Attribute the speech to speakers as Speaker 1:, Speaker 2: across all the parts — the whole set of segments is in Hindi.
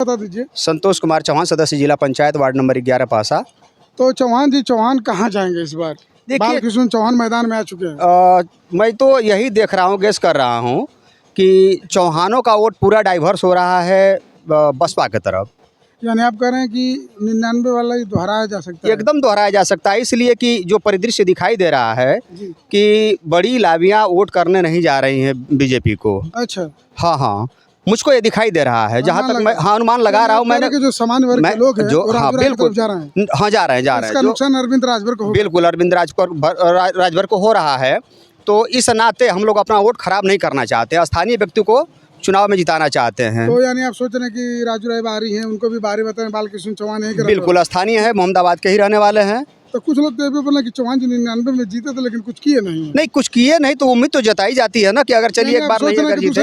Speaker 1: बता दीजिए।
Speaker 2: संतोष कुमार चौहान, सदस्य जिला पंचायत, वार्ड नंबर 11 पासा।
Speaker 1: तो चौहान जी, चौहान कहाँ जाएंगे इस बार? बालकृष्ण चौहान मैदान में आ चुके हैं।
Speaker 2: मैं तो यही देख रहा हूँ, गेस कर रहा हूँ कि चौहानों का वोट पूरा डाइवर्स हो रहा है बसपा की तरफ।
Speaker 1: यानी आप कह रहे हैं कि 99 वाला ही दोहराया जा सकता है?
Speaker 2: एकदम दोहराया जा सकता है, इसलिए कि जो परिदृश्य दिखाई दे रहा है
Speaker 1: जी।
Speaker 2: कि बड़ी लाबियाँ वोट करने नहीं जा रही हैं बीजेपी को।
Speaker 1: अच्छा।
Speaker 2: हाँ हाँ, मुझको ये दिखाई दे रहा है, जहाँ तक मैं अनुमान लगा रहा हूँ मैंने।
Speaker 1: जो सामान्य वर्ग के लोग हैं
Speaker 2: जो
Speaker 1: वो
Speaker 2: हाँ
Speaker 1: राजभर की
Speaker 2: बिल्कुल
Speaker 1: तरफ जा रहे हैं।
Speaker 2: हाँ जा रहे हैं
Speaker 1: इसका नुकसान अरविंद राजभर को होगा।
Speaker 2: बिल्कुल अरविंद राजभर को हो रहा है। तो इस नाते हम लोग अपना वोट खराब नहीं करना चाहते, स्थानीय व्यक्ति को चुनाव में जिताना चाहते हैं।
Speaker 1: तो यानी आप सोच रहे हैं कि राजू राय बाहरी हैं, उनको भी बाहरी बताएं, बालकृष्ण चौहान है?
Speaker 2: बिल्कुल स्थानीय है, मोहम्मदाबाद के ही रहने वाले हैं।
Speaker 1: तो कुछ लोग तो ये भी बोले कि चौहान जी 99 में जीते थे लेकिन कुछ किए नहीं
Speaker 2: कुछ किए नहीं, तो उम्मीद तो जताई जाती है ना कि अगर चलिए एक बार नहीं अगर जीते,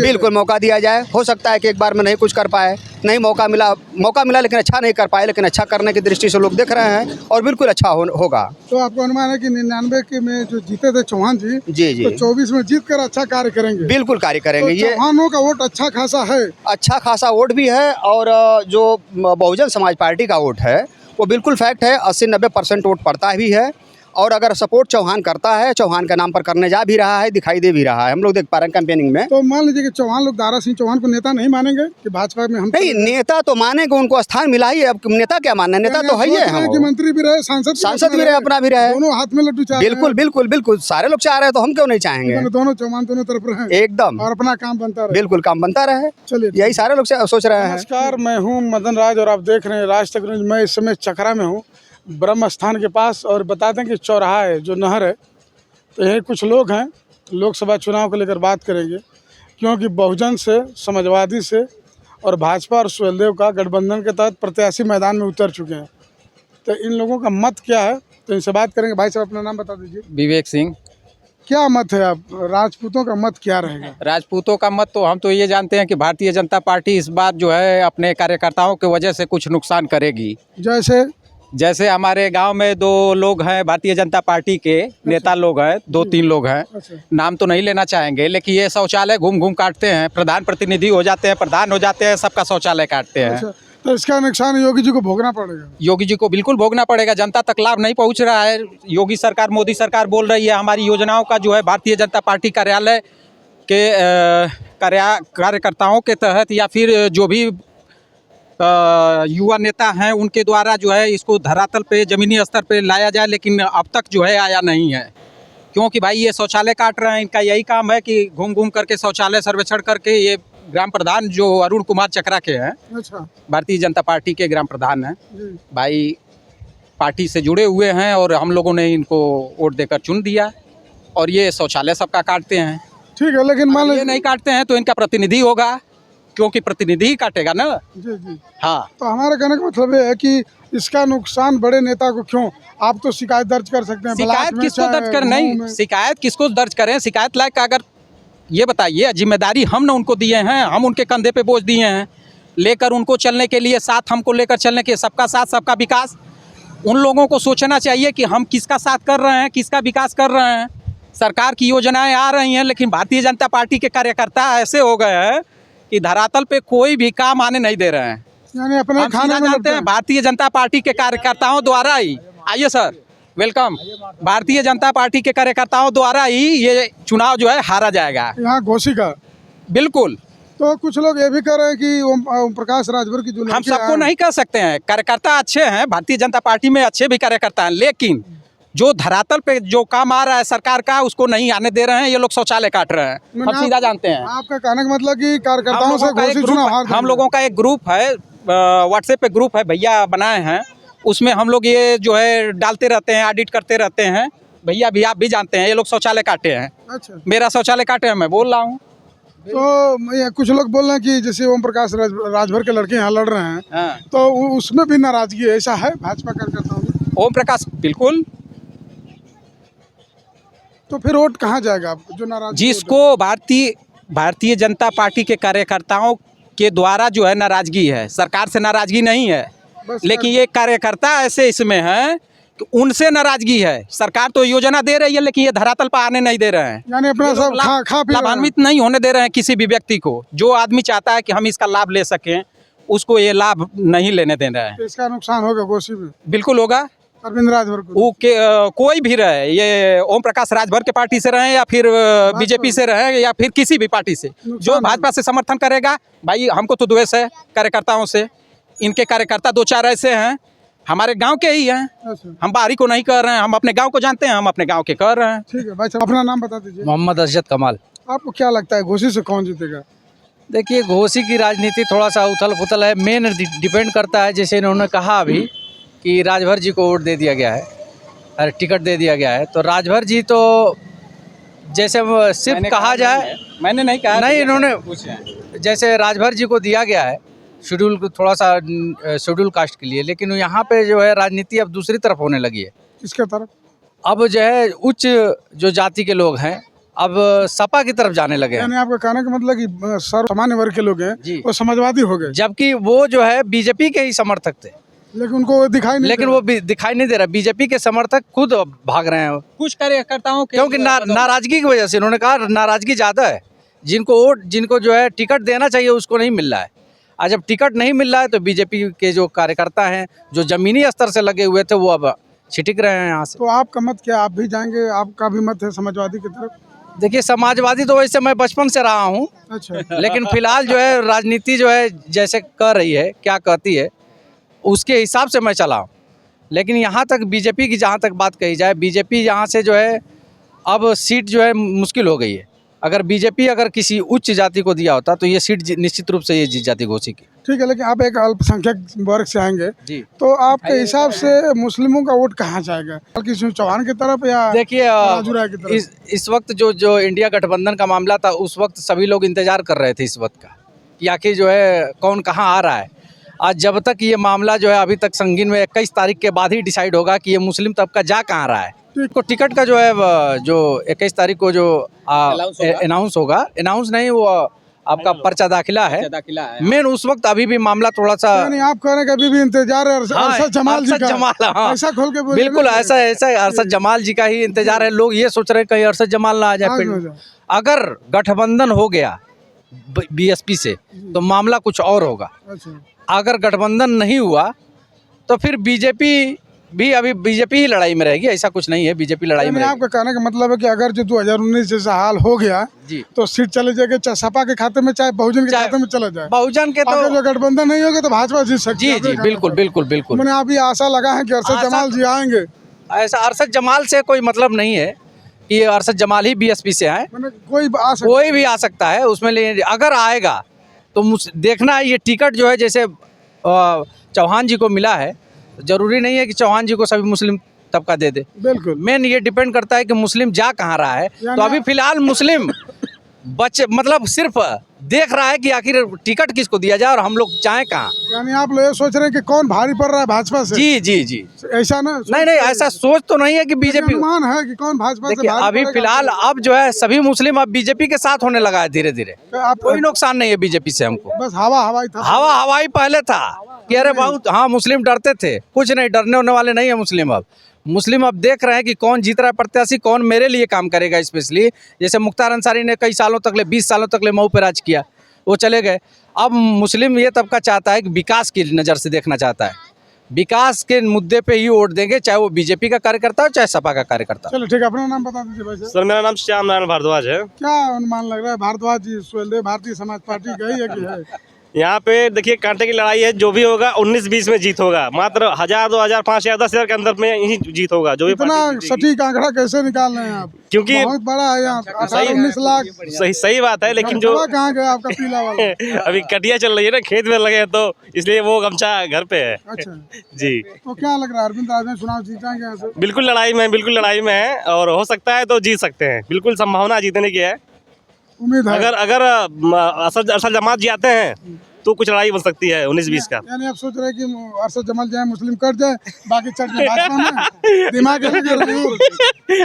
Speaker 2: बिल्कुल मौका दिया जाए। हो सकता है कि एक बार में नहीं कुछ कर पाए, नहीं मौका मिला लेकिन अच्छा नहीं कर पाए, लेकिन अच्छा करने की दृष्टि से लोग देख रहे हैं और बिल्कुल अच्छा होगा।
Speaker 1: तो आपको अनुमान है कि 99 में जो जीते थे चौहान जी,
Speaker 2: जी
Speaker 1: तो 24 में जीत कर अच्छा कार्य करेंगे?
Speaker 2: बिल्कुल कार्य करेंगे।
Speaker 1: तो चौहानों का वोट अच्छा खासा वोट
Speaker 2: भी है और जो बहुजन समाज पार्टी का वोट है वो बिल्कुल फैक्ट है, 80-90% वोट पड़ता भी है। और अगर सपोर्ट चौहान करता है, चौहान के नाम पर करने जा भी रहा है, दिखाई दे भी रहा है, हम लोग देख पा रहे हैं कैंपेनिंग में।
Speaker 1: तो मान लीजिए कि चौहान लोग दारा सिंह चौहान को नेता नहीं मानेंगे कि भाजपा में हम
Speaker 2: नहीं, नेता तो मानेंगे, उनको स्थान मिला ही है, अब नेता क्या मानना है, नेता तो है ही है।
Speaker 1: कि मंत्री भी रहे, सांसद
Speaker 2: भी रहे, अपना भी रहे,
Speaker 1: दोनों हाथ में लड्डू चाह रहे हैं।
Speaker 2: बिल्कुल बिल्कुल बिल्कुल, सारे लोग चाह रहे हैं तो हम क्यों नहीं चाहेंगे?
Speaker 1: दोनों चौहान दोनों तरफ रहे
Speaker 2: एकदम,
Speaker 1: और अपना काम बनता रहे।
Speaker 2: बिल्कुल काम बनता रहे।
Speaker 1: चलिए,
Speaker 2: यही सारे लोग सोच रहे हैं।
Speaker 1: नमस्कार, मैं हूँ मदन राज और आप देख रहे हैं राज तक न्यूज़। मैं इस समय चकरा में हूँ, ब्रह्म स्थान के पास, और बता दें कि चौराहा है जो नहर है। तो यही कुछ लोग हैं, लोकसभा चुनाव को लेकर बात करेंगे, क्योंकि बहुजन से, समाजवादी से और भाजपा और सुहेलदेव का गठबंधन के तहत प्रत्याशी मैदान में उतर चुके हैं। तो इन लोगों का मत क्या है, तो इनसे बात करेंगे। भाई साहब, अपना नाम बता दीजिए।
Speaker 3: विवेक सिंह।
Speaker 1: क्या मत है आप राजपूतों का मत क्या रहेगा?
Speaker 3: राजपूतों का मत तो हम तो ये जानते हैं कि भारतीय जनता पार्टी इस बार जो है अपने कार्यकर्ताओं की वजह से कुछ नुकसान करेगी। जैसे हमारे गांव में 2 लोग हैं भारतीय जनता पार्टी के नेता लोग हैं, 2-3 लोग हैं, नाम तो नहीं लेना चाहेंगे, लेकिन ये शौचालय घूम घूम काटते हैं, प्रधान प्रतिनिधि हो जाते हैं, प्रधान हो जाते हैं, सबका शौचालय काटते हैं।
Speaker 1: तो इसका नुकसान योगी जी को भोगना पड़ेगा?
Speaker 3: योगी जी को बिल्कुल भोगना पड़ेगा, जनता तक लाभ नहीं पहुंच रहा है। योगी सरकार, मोदी सरकार बोल रही है हमारी योजनाओं का जो है भारतीय जनता पार्टी कार्यालय के कार्यकर्ताओं के तहत या फिर जो भी युवा नेता हैं उनके द्वारा जो है इसको धरातल पे, ज़मीनी स्तर पे लाया जाए, लेकिन अब तक जो है आया नहीं है। क्योंकि भाई ये शौचालय काट रहे हैं, इनका यही काम है कि घूम घूम करके शौचालय सर्वेक्षण करके। ये ग्राम प्रधान जो अरुण कुमार चकरा के हैं,
Speaker 1: अच्छा,
Speaker 3: भारतीय जनता पार्टी के ग्राम प्रधान हैं भाई, पार्टी से जुड़े हुए हैं और हम लोगों ने इनको वोट देकर चुन दिया, और ये शौचालय सबका काटते हैं।
Speaker 1: ठीक है, लेकिन मान
Speaker 3: ये नहीं काटते हैं तो इनका प्रतिनिधि होगा, क्योंकि प्रतिनिधि ही काटेगा ना।
Speaker 1: जी जी।
Speaker 3: हाँ,
Speaker 1: तो हमारे कहने का मतलब है कि इसका नुकसान बड़े नेता को क्यों? आप तो शिकायत दर्ज कर सकते हैं।
Speaker 3: शिकायत किसको दर्ज कर? नहीं, शिकायत किसको दर्ज करें? शिकायत लायक अगर ये बताइए, जिम्मेदारी हम न उनको दिए हैं, हम उनके कंधे पे बोझ दिए हैं, लेकर उनको चलने के लिए, साथ हमको लेकर चलने के, सबका साथ सबका विकास। उन लोगों को सोचना चाहिए कि हम किसका साथ कर रहे हैं, किसका विकास कर रहे हैं। सरकार की योजनाएं आ रही हैं, लेकिन भारतीय जनता पार्टी के कार्यकर्ता ऐसे हो गए हैं कि धरातल पे कोई भी काम आने नहीं दे रहे हैं।
Speaker 1: यानी अपने खाने में
Speaker 3: जानते हैं भारतीय जनता पार्टी के कार्यकर्ताओं द्वारा ही, आइए sir, welcome, Bharatiya Janata party के कार्यकर्ताओं द्वारा ही ये चुनाव जो है हारा जाएगा
Speaker 1: यहाँ घोषी का।
Speaker 3: बिल्कुल।
Speaker 1: तो कुछ लोग ये भी कह रहे हैं कि ओम प्रकाश राजभर की जो
Speaker 3: हम सबको नहीं कह सकते हैं, कार्यकर्ता अच्छे हैं, भारतीय जनता पार्टी में अच्छे भी कार्यकर्ता हैं, लेकिन जो धरातल पे जो काम आ रहा है सरकार का, उसको नहीं आने दे रहे हैं। ये लोग शौचालय काट रहे हैं, हम सीधा जानते हैं।
Speaker 1: आपका कहने का मतलब कि कार्यकर्ताओं से
Speaker 3: हम लोगों का एक ग्रुप है, व्हाट्सएप पे ग्रुप है, भैया बनाए हैं, उसमें हम लोग ये जो है डालते रहते हैं, ऑडिट करते रहते हैं। भैया भी, आप भी जानते हैं, ये लोग शौचालय काटे हैं।
Speaker 1: अच्छा,
Speaker 3: मेरा शौचालय काटे हैं, मैं बोल रहा हूँ।
Speaker 1: तो कुछ लोग बोल रहे हैं कि जैसे ओम प्रकाश राजभर के लड़के यहाँ लड़ रहे हैं,
Speaker 3: हाँ।
Speaker 1: तो उसमें भी नाराजगी है, ऐसा है भाजपा कार्यकर्ताओं में?
Speaker 3: ओम प्रकाश बिल्कुल।
Speaker 1: तो फिर वोट कहाँ जाएगा आपको जो नाराज?
Speaker 3: जिसको भारतीय जनता पार्टी के कार्यकर्ताओं के द्वारा जो है नाराजगी है, सरकार से नाराजगी नहीं है, लेकिन ये कार्यकर्ता ऐसे इसमें हैं कि उनसे नाराजगी है। सरकार तो योजना दे रही है, लेकिन ये धरातल पर आने नहीं दे रहे हैं,
Speaker 1: यानी अपना सब
Speaker 3: लाभान्वित नहीं होने दे रहे हैं किसी भी व्यक्ति को। जो आदमी चाहता है कि हम इसका लाभ ले सकें, उसको ये लाभ नहीं लेने दे रहा है।
Speaker 1: तो इसका नुकसान होगा घोसी में,
Speaker 3: बिल्कुल होगा।
Speaker 1: अरविंद राजभर को।
Speaker 3: वो कोई भी रहे, ये ओम प्रकाश राजभर के पार्टी से रहे या फिर बीजेपी से रहे या फिर किसी भी पार्टी से, जो भाजपा से समर्थन करेगा, भाई हमको तो द्वेष है कार्यकर्ताओं से। इनके कार्यकर्ता 2-4 ऐसे हैं, हमारे गांव के ही हैं।
Speaker 1: अच्छा,
Speaker 3: हम बाहरी को नहीं कर रहे हैं, हम अपने गांव को जानते हैं, हम अपने गांव के कर रहे हैं।
Speaker 1: ठीक है भाई साहब, अपना नाम बता दीजिए।
Speaker 4: मोहम्मद अरशद कमाल।
Speaker 1: आपको क्या लगता है घोसी से कौन जीतेगा?
Speaker 4: देखिए, घोसी की राजनीति थोड़ा सा उथल पुथल है। मेन डिपेंड करता है, जैसे इन्होंने कहा अभी कि राजभर जी को वोट दे दिया गया है, अरे टिकट दे दिया गया है, तो राजभर जी तो जैसे सिर्फ कहा जाए,
Speaker 3: मैंने नहीं कहा,
Speaker 4: नहीं इन्होंने जैसे राजभर जी को दिया गया है शेड्यूल को, थोड़ा सा शेड्यूल कास्ट के लिए, लेकिन यहाँ पे जो है राजनीति अब दूसरी तरफ होने लगी है।
Speaker 1: किसके तरफ?
Speaker 4: अब जो है उच्च जो जाति के लोग हैं अब सपा की तरफ जाने लगे हैं,
Speaker 1: यानी आपका कहने का मतलब कि सर्व सामान्य वर्ग के लोग हैं
Speaker 4: जी।
Speaker 1: वो समाजवादी हो गए,
Speaker 4: जबकि वो जो है बीजेपी के ही समर्थक थे,
Speaker 1: लेकिन उनको दिखाई नहीं
Speaker 4: लेकिन
Speaker 1: दे
Speaker 4: वो दिखाई नहीं दे रहा। बीजेपी के समर्थक खुद भाग रहे हैं,
Speaker 3: कुछ कार्यकर्ताओं के
Speaker 4: क्योंकि नाराजगी की वजह से। उन्होंने कहा नाराजगी ज़्यादा है, जिनको जो है टिकट देना चाहिए उसको नहीं मिल रहा है। आज जब टिकट नहीं मिल रहा है तो बीजेपी के जो कार्यकर्ता हैं, जो जमीनी स्तर से लगे हुए थे, वो अब छिटक रहे हैं यहाँ से।
Speaker 1: तो आपका मत क्या, आप भी जाएंगे? आपका भी मत है समाजवादी की तरफ?
Speaker 4: देखिए, समाजवादी तो वैसे मैं बचपन से रहा हूँ,
Speaker 1: अच्छा,
Speaker 4: लेकिन फिलहाल जो है राजनीति जो है जैसे कर रही है, क्या कहती है, उसके हिसाब से मैं चला हूँ। लेकिन यहाँ तक बीजेपी की जहाँ तक बात कही जाए, बीजेपी यहाँ से जो है अब सीट जो है मुश्किल हो गई है। अगर बीजेपी अगर किसी उच्च जाति को दिया होता तो ये सीट निश्चित रूप से ये जीत जाती घोसी की।
Speaker 1: ठीक है, लेकिन आप एक अल्पसंख्यक वर्ग से आएंगे
Speaker 4: जी।
Speaker 1: तो आपके हिसाब से मुस्लिमों का वोट कहाँ जाएगा? किसी चौहान की तरफ या
Speaker 4: देखिए,
Speaker 1: राजू राय की तरफ?
Speaker 4: इस वक्त जो इंडिया गठबंधन का मामला था, उस वक्त सभी लोग इंतजार कर रहे थे इस वक्त का कि आखिर जो है कौन कहाँ आ रहा है। आज जब तक ये मामला जो है अभी तक संगीन में 21 तारीख के बाद ही डिसाइड होगा कि ये मुस्लिम तबका जा कहाँ रहा है। तो टिकट का जो है जो 21 तारीख को जो अनाउंस होगा, अनाउंस नहीं, वो आपका पर्चा दाखिला है मेन। उस वक्त अभी भी मामला थोड़ा सा,
Speaker 1: यानी आप कह रहे हैं कि अभी भी इंतजार है अरशद जमाल जी का?
Speaker 4: हाँ,
Speaker 1: ऐसा खोल के बोलिए।
Speaker 4: बिल्कुल ऐसा अरशद जमाल जी का ही इंतजार है। लोग ये सोच रहे हैं कहीं अरशद जमाल ना आ जाए। अगर गठबंधन हो गया बीएसपी से तो मामला कुछ और होगा।
Speaker 1: अच्छा,
Speaker 4: अगर गठबंधन नहीं हुआ तो फिर बीजेपी भी अभी बीजेपी ही लड़ाई में रहेगी, ऐसा कुछ नहीं है, बीजेपी लड़ाई में रहेगी।
Speaker 1: आपका कहने का मतलब है कि अगर जो 2019 जैसा हाल हो गया
Speaker 4: जी,
Speaker 1: तो सीट चले जाएगी, चाहे सपा के खाते में चाहे बहुजन के खाते में चला जाए।
Speaker 4: बहुजन के
Speaker 1: अगर
Speaker 4: तो
Speaker 1: जो गठबंधन नहीं होगा तो भाजपा जीत सकती है।
Speaker 4: जी बिल्कुल बिल्कुल बिल्कुल।
Speaker 1: मैंने आप ये आशा लगा है कि अरशद जमाल जी आएंगे?
Speaker 4: ऐसा अरशद जमाल से कोई मतलब नहीं है कि अरशद जमाल ही बीएसपी से आए, कोई भी आ सकता है उसमें। अगर आएगा तो देखना है, ये टिकट जो है जैसे चौहान जी को मिला है, जरूरी नहीं है कि चौहान जी को सभी मुस्लिम तबका दे दे।
Speaker 1: बिल्कुल,
Speaker 4: मेन ये डिपेंड करता है कि मुस्लिम जा कहाँ रहा है। तो अभी फिलहाल मुस्लिम मतलब सिर्फ देख रहा है कि आखिर टिकट किसको दिया जाए और हम लोग जाएं कहाँ।
Speaker 1: यानी आप लोग ये सोच रहे हैं कि कौन भारी पड़ रहा है भाजपा से?
Speaker 4: जी जी जी,
Speaker 1: ऐसा ना?
Speaker 4: नहीं, ऐसा सोच तो नहीं है कि बीजेपी,
Speaker 1: अनुमान है कि कौन भाजपा से
Speaker 4: देखिए
Speaker 1: भारी
Speaker 4: अभी
Speaker 1: पड़ेगा?
Speaker 4: फिलहाल अब जो है सभी मुस्लिम अब बीजेपी के साथ होने लगा है धीरे धीरे।
Speaker 1: आप
Speaker 4: कोई नुकसान नहीं है बीजेपी से हमको।
Speaker 1: बस हवाई था।
Speaker 4: हवाई पहले था कि अरे बहुत, हाँ मुस्लिम डरते थे, कुछ नहीं, डरने होने वाले नहीं है मुस्लिम। अब मुस्लिम अब देख रहे हैं कि कौन जीत रहा है प्रत्याशी, कौन मेरे लिए काम करेगा। स्पेशली जैसे मुख्तार अंसारी ने कई सालों तक 20 सालों तक मऊ पे राज किया, वो चले गए। अब मुस्लिम ये तबका चाहता है कि विकास की नज़र से देखना चाहता है, विकास के मुद्दे पे ही वोट देंगे, चाहे वो बीजेपी का कार्यकर्ता हो चाहे सपा का कार्यकर्ता।
Speaker 1: चलो ठीक है, अपना नाम बता दीजिए भाई साहब।
Speaker 5: सर मेरा नाम श्याम नारायण भारद्वाज है।
Speaker 1: क्या अनुमान लग रहा है, भारद्वाज जी सुहेलदेव भारतीय समाज पार्टी गई है कि है?
Speaker 5: यहाँ पे देखिए कांटे की लड़ाई है, जो भी होगा 19-20 में जीत होगा, मात्र 1000, 2000, 5000, 10,000 के अंदर में ही जीत होगा। जो भी
Speaker 1: इतना
Speaker 5: पार्टी जीतेगी।
Speaker 1: सटीक आंकड़ा कैसे निकाल रहे हैं आप?
Speaker 5: क्योंकि
Speaker 1: बहुत बड़ा है यहाँ, 18-19 लाख।
Speaker 5: सही बात है, लेकिन जो
Speaker 1: कहाँ गया आपका पीला वाला?
Speaker 5: अभी कटिया चल रही है ना, खेत में लगे हैं, तो इसलिए वो गमछा घर पे है।
Speaker 1: अच्छा,
Speaker 5: जी,
Speaker 1: तो क्या लग रहा है अरविंद राजभर चुनाव जीतेंगे यहाँ से?
Speaker 5: बिल्कुल लड़ाई में है और हो सकता है तो जीत सकते हैं, बिल्कुल संभावना जीतने की है।
Speaker 1: उम्मीद है।
Speaker 5: अगर अरशद जमात जी आते हैं तो कुछ लड़ाई बन सकती है 19-20 का।
Speaker 1: यानी आप सोच रहे हैं कि अरशद जमाल जाए, मुस्लिम कट जाए, बाकी चढ़ जाए भाजपा में? दिमाग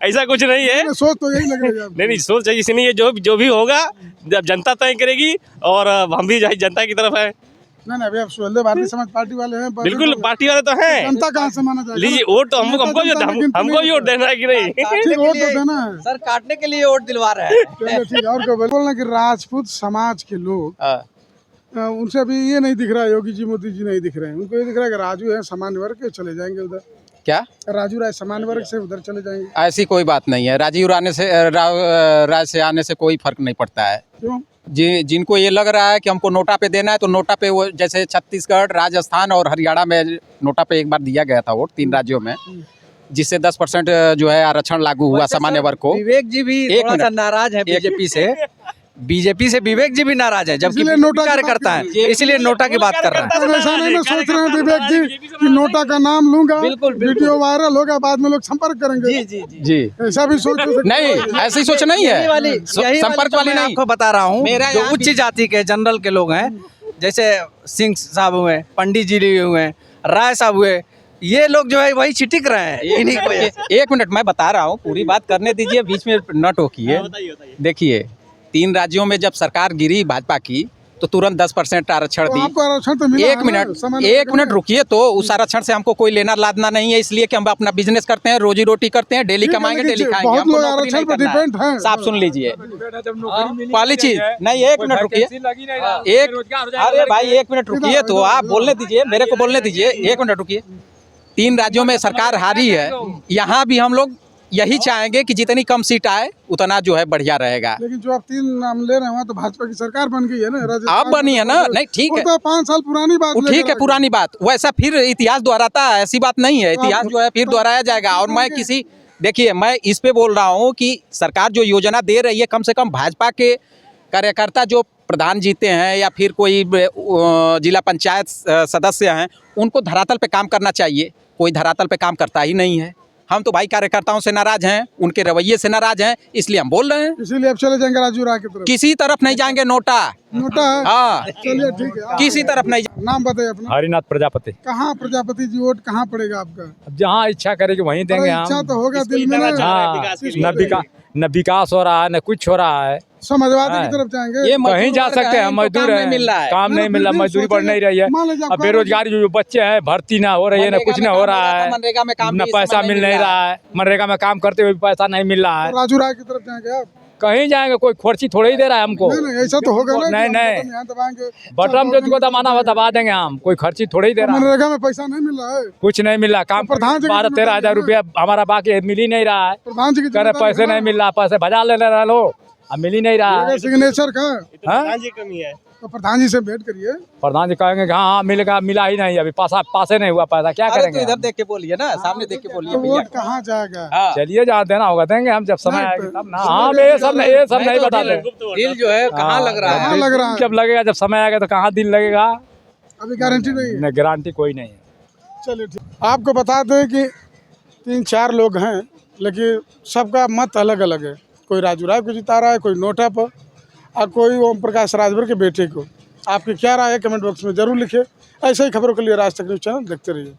Speaker 5: ऐसा कुछ नहीं है,
Speaker 1: सोच तो यही लग रही है।
Speaker 5: नहीं सोच चाहिए, इसलिए जो भी होगा जब जनता तय करेगी, और हम भी जनता की तरफ है।
Speaker 1: नहीं, अभी आप सुहेलदेव भारतीय समाज पार्टी वाले हैं।
Speaker 5: बिल्कुल पार्टी वाले तो हैं।
Speaker 1: जनता कहाँ से माना जाएगा?
Speaker 5: लीजिए वोट तो हमको ही वोट देना है कि नहीं?
Speaker 1: ठीक, वोट तो देना है
Speaker 4: सर, काटने के लिए वोट दिलवा रहे हैं।
Speaker 1: चलिए ठीक है। और क्या बोलना कि राजपूत समाज के लोग उनसे अभी ये नहीं दिख रहा है, योगी जी मोदी जी नहीं दिख रहे हैं। उनको ये दिख रहा है कि राजू है सामान्य वर्ग के, चले जाएंगे उधर।
Speaker 3: क्या
Speaker 1: राजू राय सामान्य वर्ग से उधर चले जाएंगे।
Speaker 3: ऐसी कोई बात नहीं है। राजीव राय से आने से कोई फर्क नहीं पड़ता है।
Speaker 1: क्यों?
Speaker 3: जिनको ये लग रहा है कि हमको नोटा पे देना है तो नोटा पे, वो जैसे छत्तीसगढ़, राजस्थान और हरियाणा में नोटा पे एक बार दिया गया था वोट, 3 राज्यों में, जिससे 10% जो है आरक्षण लागू हुआ सामान्य वर्ग को।
Speaker 4: विवेक जी भी
Speaker 3: एक
Speaker 4: थोड़ा सा
Speaker 3: मिनट।
Speaker 4: नाराज है बीजेपी से विवेक जी भी नाराज है, जबकि
Speaker 1: इसलिए नोटा की
Speaker 4: कार्य
Speaker 1: बात
Speaker 4: करता
Speaker 1: कर
Speaker 4: है, इसलिए नोटा की बात कर रहा है।
Speaker 1: ऐसा नहीं ना सोच रहे हैं विवेक जी कि नोटा का नाम लूंगा, वीडियो वायरल होगा, बाद में लोग संपर्क करेंगे।
Speaker 3: जी
Speaker 1: ऐसा भी सोच
Speaker 3: नहीं, ऐसी सोच नहीं है। संपर्क वाली
Speaker 4: मैं
Speaker 3: नहीं।
Speaker 4: आपको बता रहा हूँ,
Speaker 3: मेरा
Speaker 4: जो
Speaker 3: यहाँ
Speaker 4: उच्च जाति के जनरल के लोग हैं, जैसे सिंह साहब हुए, पंडित जी हुए, राय साहब हुए, ये लोग जो है वही छिटिक रहे हैं इन्हीं की वजह से।
Speaker 3: एक मिनट, मैं बता रहा हूँ, पूरी बात करने दीजिए, बीच में न टोकिए। देखिए, 3 राज्यों में जब सरकार गिरी भाजपा की तो तुरंत 10% आरक्षण दी।
Speaker 1: आपको आरक्षण तो मिला है ना, सामान्य
Speaker 3: एक मिनट रुकिए। तो उस आरक्षण से हमको कोई लेना लादना नहीं है, इसलिए कि हम अपना बिजनेस करते हैं, रोजी रोटी करते हैं, डेली
Speaker 1: ठीक है,
Speaker 3: कमाएंगे,
Speaker 1: लेकिन
Speaker 3: डेली खाएंगे,
Speaker 1: बहुत
Speaker 3: हमको
Speaker 1: लोग
Speaker 3: नौकरी
Speaker 1: आरक्षण
Speaker 3: नहीं
Speaker 1: पर
Speaker 3: करना
Speaker 1: डिपेंड हैं।
Speaker 3: है। साफ सुन लीजिए, पहली चीज नहीं, 1 मिनट रुकिए, अरे भाई 1 मिनट रुकिए, तो आप बोलने दीजिए, मेरे को बोलने दीजिए, 1 मिनट रुकिए। 3 राज्यों में सरकार हारी है, यहाँ भी हम लोग यही चाहेंगे कि जितनी कम सीट आए उतना जो है बढ़िया रहेगा।
Speaker 1: लेकिन जो आप 3 नाम ले रहे हैं वहाँ तो भाजपा की सरकार बन गई है ना,
Speaker 3: अब बनी है ना। नहीं ठीक है,
Speaker 1: तो 5 साल पुरानी बात।
Speaker 3: ठीक है, पुरानी बात, वैसा फिर इतिहास दोहराता है, ऐसी बात नहीं है। इतिहास जो है फिर दोहराया जाएगा। और मैं देखिए, मैं इस पे बोल रहा हूँ कि सरकार जो योजना दे रही है, कम से कम भाजपा के कार्यकर्ता जो प्रधान जीते हैं या फिर कोई जिला पंचायत सदस्य हैं, उनको धरातल पे काम करना चाहिए। कोई धरातल पे काम करता ही नहीं है। हम तो भाई कार्यकर्ताओं से नाराज हैं, उनके रवैये से नाराज हैं, इसलिए हम बोल रहे हैं।
Speaker 1: इसीलिए अब चले जाएंगे राजू राय की तरफ।
Speaker 3: किसी तरफ नहीं जाएंगे, नोटा
Speaker 1: है।
Speaker 3: हाँ,
Speaker 1: चलिए ठीक है,
Speaker 3: किसी तरफ नहीं।
Speaker 1: नाम बताइए अपना।
Speaker 6: हरिनाथ प्रजापति।
Speaker 1: कहाँ प्रजापति जी वोट कहाँ पड़ेगा आपका?
Speaker 6: अब जहाँ इच्छा करेगी वहीं देंगे हम।
Speaker 1: इच्छा तो होगा दिल में ना।
Speaker 6: हाँ, न विकास हो रहा है, न कुछ हो रहा है।
Speaker 1: समाजवादी की तरफ जाएंगे।
Speaker 6: कहीं जा सकते हैं, मजदूर है, काम नहीं मिल रहा, मजदूरी बढ़ नहीं रही है। अब बेरोजगारी जो बच्चे हैं, भर्ती ना हो रही है, ना कुछ ना हो रहा है, न पैसा मिल नहीं रहा है। मनरेगा में काम करते हुए भी पैसा नहीं मिल रहा है।
Speaker 1: राजू राय की तरफ जाएंगे आप?
Speaker 6: कहीं जाएंगे, कोई खोर्ची थोड़ा ही दे रहा है हमको।
Speaker 1: नहीं, ऐसा तो होगा ना।
Speaker 6: नहीं, बटन जो दबाना हो दबा देंगे हम, कोई खर्ची थोड़ा ही दे रहा है।
Speaker 1: मनरेगा में पैसा नहीं मिल रहा है,
Speaker 6: कुछ नहीं मिल रहा। काम
Speaker 1: प्रधान जी
Speaker 6: 12-13 हजार रुपया हमारा बाकी मिल ही नहीं रहा है।
Speaker 1: प्रधान जी की
Speaker 6: कह रहे पैसे नहीं मिल रहा, पैसे भजा ले रहा लो, अब मिल ही नहीं रहा है।
Speaker 1: सिग्नेचर का
Speaker 5: कमी है।
Speaker 1: तो प्रधान जी से भेंट करिए।
Speaker 6: प्रधान जी कहेंगे कि हाँ मिलेगा, मिला ही नहीं, अभी पासे नहीं हुआ पैसा, क्या करेंगे?
Speaker 3: इधर देख के बोलिए ना, सामने देख के बोलिए
Speaker 1: तो
Speaker 3: भैया।
Speaker 1: वोट कहाँ जाएगा?
Speaker 6: चलिए जहाँ देना होगा देंगे हम, जब समय आएगा तब ना। हाँ, ये सब नहीं बताते।
Speaker 4: दिल जो है कहाँ लग रहा है?
Speaker 1: कहाँ लग रहा है?
Speaker 6: जब लगेगा, जब समय आएगा तो कहाँ दिल लगेगा?
Speaker 1: अभी गारंटी नहीं है।
Speaker 6: गारंटी कोई नहीं है।
Speaker 1: चलिए ठीक। आपको बता दें कि 3-4 लोग हैं, लेकिन सबका मत अलग अलग है। कोई राजू राय को जिता रहा है, कोई नोटा पर, और कोई ओम प्रकाश राजभर के बेटे को। आपकी क्या राय है कमेंट बॉक्स में जरूर लिखिए। ऐसे ही खबरों के लिए राज तक न्यूज़ चैनल देखते रहिए।